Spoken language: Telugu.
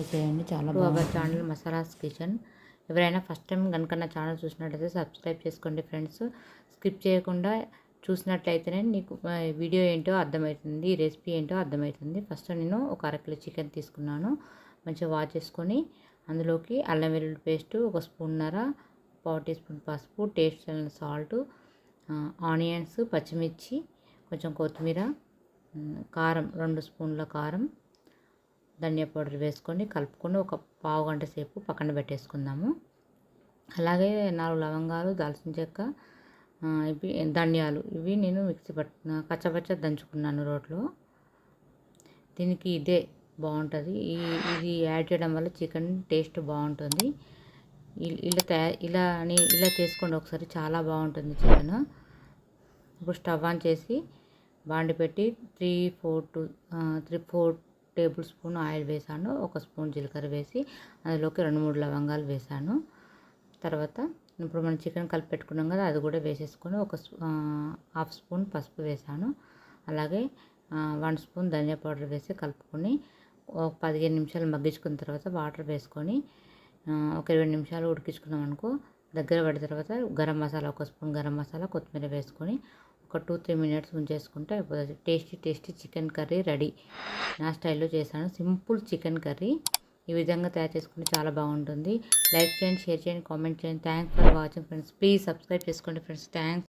చేసేయండి, చాలా టు అవర్ బాగుంటుంది. Channel masalas kitchen. ఎవరైనా ఫస్ట్ టైం కనుక నా ఛానల్ చూసినట్లయితే సబ్స్క్రైబ్ చేసుకోండి ఫ్రెండ్స్. స్కిప్ చేయకుండా చూసినట్లయితేనే నీకు వీడియో ఏంటో అర్థమవుతుంది, ఈ రెసిపీ ఏంటో అర్థమవుతుంది. ఫస్ట్ నేను ఒక అరకిలో చికెన్ తీసుకున్నాను. మంచిగా వాష్ చేసుకొని అందులోకి అల్లం వెల్లుల్లి పేస్ట్ ఒక స్పూన్నర, పావు టీ స్పూన్ పసుపు, టేస్ట్ సాల్ట్, ఆనియన్స్, పచ్చిమిర్చి, కొంచెం కొత్తిమీర, కారం 2 స్పూన్ల కారం, ధనియా పౌడర్ వేసుకొని కలుపుకొని ఒక పావు గంట సేపు పక్కన పెట్టేసుకుందాము. అలాగే 4 లవంగాలు, దాల్చిన చెక్క, ఇవి ధనియాలు, ఇవి నేను మిక్సీ కచ్చపచ్చ దంచుకున్నాను రోట్లో. దీనికి ఇదే బాగుంటుంది. ఇది యాడ్ చేయడం వల్ల చికెన్ టేస్ట్ బాగుంటుంది. ఇలా చేసుకోండి ఒకసారి, చాలా బాగుంటుంది చికెన్. ఇప్పుడు స్టవ్ ఆన్ చేసి బాండి పెట్టి 3-4 టేబుల్ స్పూన్ ఆయిల్ వేసాను. 1 స్పూన్ జీలకర్ర వేసి అందులోకి 2-3 లవంగాలు వేసాను. తర్వాత ఇప్పుడు మనం చికెన్ కలిపి పెట్టుకున్నాం కదా, అది కూడా వేసేసుకొని హాఫ్ స్పూన్ పసుపు వేసాను. అలాగే 1 స్పూన్ ధనియా పౌడర్ వేసి కలుపుకొని ఒక 15 నిమిషాలు మగ్గించుకున్న తర్వాత వాటర్ వేసుకొని ఒక 20 నిమిషాలు ఉడికించుకున్నాం అనుకో, దగ్గర పడిన తర్వాత గరం మసాలా 1 స్పూన్ గరం మసాలా, కొత్తిమీర వేసుకొని ఒక 2-3 మినిట్స్ ఉంచేసుకుంటే అయిపోతుంది. Tasty chicken curry ready. నా స్టైల్లో చేశాను, సింపుల్ చికెన్ కర్రీ. ఈ విధంగా తయారు చేసుకుంటే చాలా బాగుంటుంది. లైక్ చేయండి, షేర్ చేయండి, కామెంట్ చేయండి. Thanks for watching friends. Please subscribe చేసుకోండి ఫ్రెండ్స్. థ్యాంక్స్.